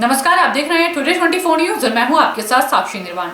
नमस्कार, आप देख रहे हैं टुडे 24 न्यूज और मैं हूं आपके साथ साक्षी निर्वाण।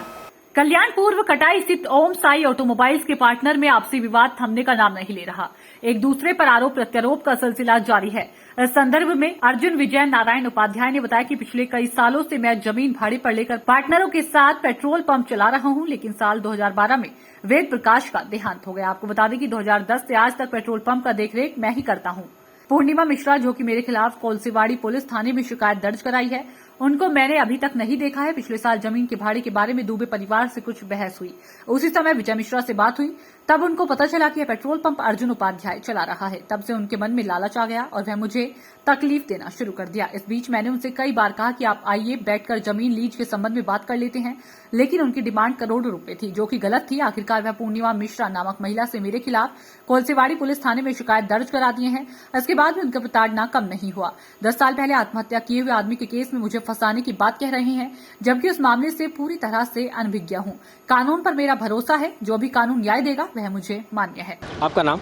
कल्याण पूर्व कटाई स्थित ओम साई ऑटोमोबाइल्स के पार्टनर में आपसी विवाद थमने का नाम नहीं ले रहा। एक दूसरे पर आरोप प्रत्यारोप का सिलसिला जारी है। इस संदर्भ में अर्जुन विजय नारायण उपाध्याय ने बताया कि पिछले कई सालों से मैं जमीन भाड़े पर लेकर पार्टनरों के साथ पेट्रोल पंप चला रहा हूं, लेकिन साल 2012 में वेद प्रकाश का देहांत हो गया। आपको बता दें कि 2010 से आज तक पेट्रोल पंप का देखरेख मैं ही करता हूं। पूर्णिमा मिश्रा, जो कि मेरे खिलाफ कोलसेवाड़ी पुलिस थाने में शिकायत दर्ज कराई है, उनको मैंने अभी तक नहीं देखा है। पिछले साल जमीन के भाड़े के बारे में दुबे परिवार से कुछ बहस हुई। उसी समय विजय मिश्रा से बात हुई, तब उनको पता चला कि यह पेट्रोल पंप अर्जुन उपाध्याय चला रहा है। तब से उनके मन में लालच आ गया और वह मुझे तकलीफ देना शुरू कर दिया। इस बीच मैंने उनसे कई बार कहा कि आप आइए बैठकर जमीन लीज के संबंध में बात कर लेते हैं, लेकिन उनकी डिमांड करोड़ों रुपए थी, जो कि गलत थी। आखिरकार वह पूर्णिमा मिश्रा नामक महिला से मेरे खिलाफ कोलसेवाड़ी पुलिस थाने में शिकायत दर्ज करा दिए हैं। इसके बाद भी उनका प्रताड़ना कम नहीं हुआ। 10 साल पहले आत्महत्या किए हुए आदमी के केस में मुझे फंसाने की बात कह रहे हैं, जबकि उस मामले से पूरी तरह से अनभिज्ञ हूं। कानून पर मेरा भरोसा है, जो भी कानून न्याय देगा वह मुझे मान्य है। आपका नाम?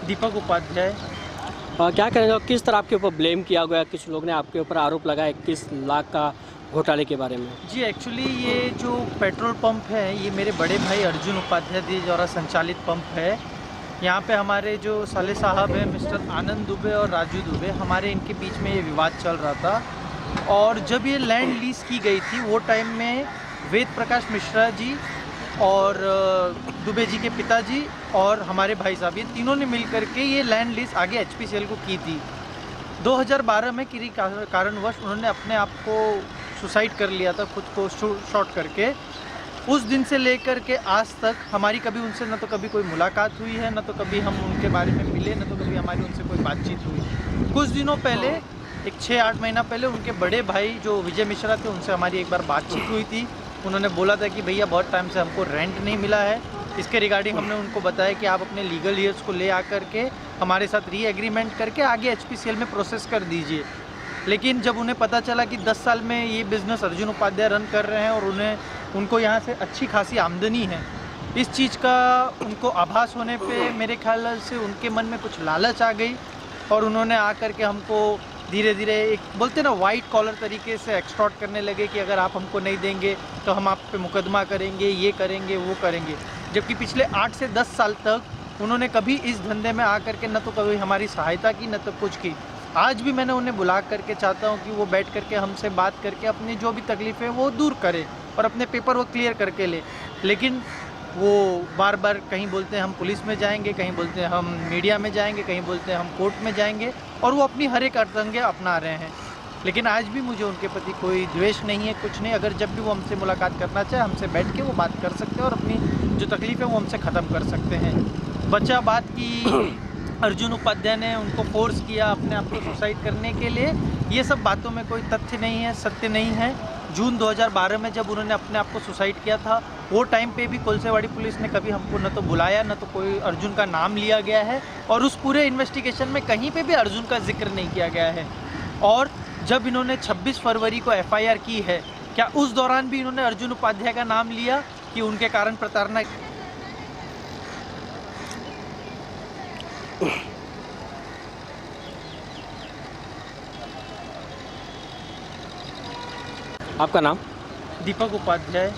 दीपक उपाध्याय। क्या करेंगे, किस तरह आपके ऊपर ब्लेम किया गया? कुछ लोग ने आपके ऊपर आरोप लगाया 21 लाख का घोटाले के बारे में। जी एक्चुअली ये जो पेट्रोल पंप है ये मेरे बड़े भाई अर्जुन उपाध्याय जी द्वारा संचालित पंप है। यहाँ पे हमारे जो साले साहब हैं मिस्टर आनंद दुबे और राजू दुबे, हमारे इनके बीच में ये विवाद चल रहा था। और जब ये लैंड लीज की गई थी वो टाइम में वेद प्रकाश मिश्रा जी और दुबे जी के पिताजी और हमारे भाई साहब, ये तीनों ने मिल करके ये लैंड लीज आगे HPCL को की थी। 2012 में किसी कारणवश उन्होंने अपने आप को सुसाइड कर लिया था, खुद को शॉर्ट करके। उस दिन से लेकर के आज तक हमारी कभी उनसे न तो कभी कोई मुलाकात हुई है, न तो कभी हम उनके बारे में मिले, न तो कभी हमारी उनसे कोई बातचीत हुई। कुछ दिनों पहले, एक 6-8 महीना पहले, उनके बड़े भाई जो विजय मिश्रा थे उनसे हमारी एक बार बातचीत हुई थी। उन्होंने बोला था कि भैया बहुत टाइम से हमको रेंट नहीं मिला है। इसके रिगार्डिंग हमने उनको बताया कि आप अपने लीगल ईयर्स को ले आकर के हमारे साथ री एग्रीमेंट करके आगे HPCL में प्रोसेस कर दीजिए। लेकिन जब उन्हें पता चला कि 10 साल में ये बिज़नेस अर्जुन उपाध्याय रन कर रहे हैं और उनको यहाँ से अच्छी खासी आमदनी है, इस चीज़ का उनको आभास होने पे मेरे ख्याल से उनके मन में कुछ लालच आ गई और उन्होंने आकर के हमको धीरे धीरे एक बोलते ना वाइट कॉलर तरीके से एक्सटॉर्ट करने लगे कि अगर आप हमको नहीं देंगे तो हम आप पे मुकदमा करेंगे, ये करेंगे, वो करेंगे। जबकि पिछले 8 से 10 साल तक उन्होंने कभी इस धंधे में आकर के न तो कभी हमारी सहायता की, न तो कुछ की। आज भी मैंने उन्हें बुला करके चाहता हूँ कि वो बैठ करके हमसे बात करके अपनी जो भी तकलीफ़ है वो दूर करे और अपने पेपर वो क्लियर करके ले। लेकिन वो बार बार कहीं बोलते हैं हम पुलिस में जाएंगे, कहीं बोलते हैं हम मीडिया में जाएंगे, कहीं बोलते हैं हम कोर्ट में जाएंगे, और वो अपनी हर एक अड़तंगे अपना रहे हैं। लेकिन आज भी मुझे उनके प्रति कोई द्वेष नहीं है, कुछ नहीं। अगर जब भी वो हमसे मुलाकात करना चाहे हमसे बैठ के वो बात कर सकते हैं और अपनी जो तकलीफ़ है वो हमसे ख़त्म कर सकते हैं। बचा बात की अर्जुन उपाध्याय ने उनको फोर्स किया अपने आप को सुसाइड करने के लिए, ये सब बातों में कोई तथ्य नहीं है, सत्य नहीं है। जून 2012 में जब उन्होंने अपने आप को सुसाइड किया था वो टाइम पे भी कोलसेवाड़ी पुलिस ने कभी हमको न तो बुलाया, न तो कोई अर्जुन का नाम लिया गया है, और उस पूरे इन्वेस्टिगेशन में कहीं पे भी अर्जुन का जिक्र नहीं किया गया है। और जब इन्होंने 26 फरवरी को FIR की है, क्या उस दौरान भी इन्होंने अर्जुन उपाध्याय का नाम लिया कि उनके कारण प्रताड़ना? आपका नाम? दीपक उपाध्याय।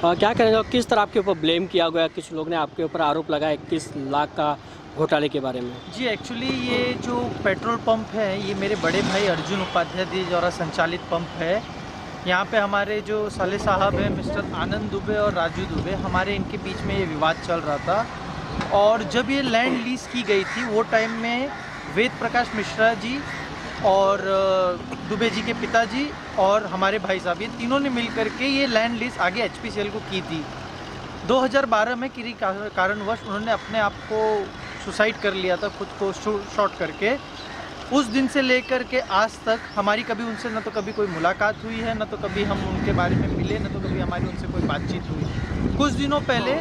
क्या करेंगे, किस तरह आपके ऊपर ब्लेम किया गया? कुछ लोग ने आपके ऊपर आरोप लगाया 21 लाख का घोटाले के बारे में। जी एक्चुअली ये जो पेट्रोल पंप है ये मेरे बड़े भाई अर्जुन उपाध्याय जी द्वारा संचालित पंप है। यहाँ पे हमारे जो साले साहब हैं मिस्टर आनंद दुबे और राजू दुबे, हमारे इनके बीच में ये विवाद चल रहा था। और जब ये लैंड लीज की गई थी वो टाइम में वेद प्रकाश मिश्रा जी और दुबे जी के पिताजी और हमारे भाई साहब, ये तीनों ने मिल करके ये लैंड लीज आगे HPCL को की थी। 2012 में किसी कारणवश उन्होंने अपने आप को सुसाइड कर लिया था, खुद को शॉर्ट करके। उस दिन से लेकर के आज तक हमारी कभी उनसे न तो कभी कोई मुलाकात हुई है, न तो कभी हम उनके बारे में मिले, न तो कभी हमारी उनसे कोई बातचीत हुई। कुछ दिनों पहले,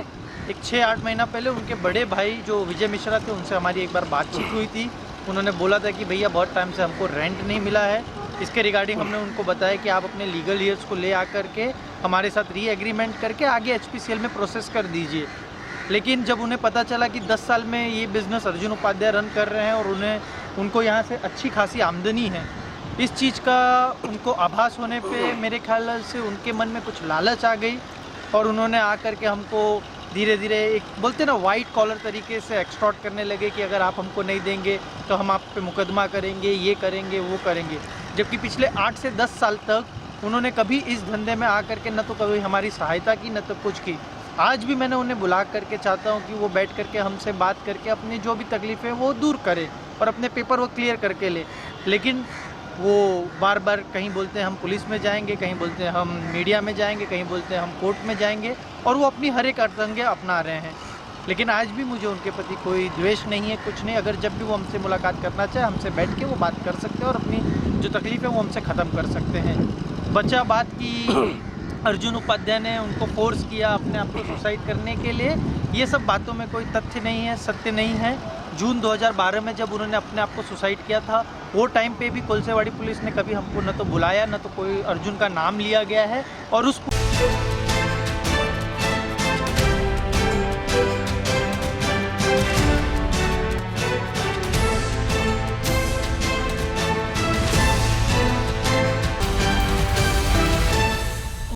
एक 6-8 महीना पहले, उनके बड़े भाई जो विजय मिश्रा थे उनसे हमारी एक बार बातचीत हुई थी। उन्होंने बोला था कि भैया बहुत टाइम से हमको रेंट नहीं मिला है। इसके रिगार्डिंग हमने उनको बताया कि आप अपने लीगल ईयर्स को ले आकर के हमारे साथ री एग्रीमेंट करके आगे HPCL में प्रोसेस कर दीजिए। लेकिन जब उन्हें पता चला कि 10 साल में ये बिज़नेस अर्जुन उपाध्याय रन कर रहे हैं और उनको यहाँ से अच्छी खासी आमदनी है, इस चीज़ का उनको आभास होने पे मेरे ख्याल से उनके मन में कुछ लालच आ गई और उन्होंने आकर के हमको धीरे धीरे एक बोलते ना वाइट कॉलर तरीके से एक्सटॉर्ट करने लगे कि अगर आप हमको नहीं देंगे तो हम आप पे मुकदमा करेंगे, ये करेंगे, वो करेंगे। जबकि पिछले 8 से 10 साल तक उन्होंने कभी इस धंधे में आकर के न तो कभी हमारी सहायता की न तो कुछ की। आज भी मैंने उन्हें बुला करके चाहता हूँ कि वो बैठ करके हमसे बात करके अपनी जो भी तकलीफ़ है वो दूर करे और अपने पेपर वो क्लियर करके ले, लेकिन वो बार बार कहीं बोलते हैं हम पुलिस में जाएंगे, कहीं बोलते हैं हम मीडिया में जाएंगे, कहीं बोलते हैं हम कोर्ट में जाएंगे और वो अपनी हर एक अड़ंगे अपना रहे हैं। लेकिन आज भी मुझे उनके प्रति कोई द्वेष नहीं है, कुछ नहीं। अगर जब भी वो हमसे मुलाकात करना चाहे हमसे बैठ के वो बात कर सकते हैं और अपनी जो तकलीफ़ है वो हमसे ख़त्म कर सकते हैं। बचा बात की अर्जुन उपाध्याय ने उनको फोर्स किया अपने आप को सुसाइड करने के लिए, ये सब बातों में कोई तथ्य नहीं है, सत्य नहीं है। जून 2012 में जब उन्होंने अपने आप को सुसाइड किया था वो टाइम पे भी कोलसेवाड़ी पुलिस ने कभी हमको न तो बुलाया न तो कोई अर्जुन का नाम लिया गया है और उस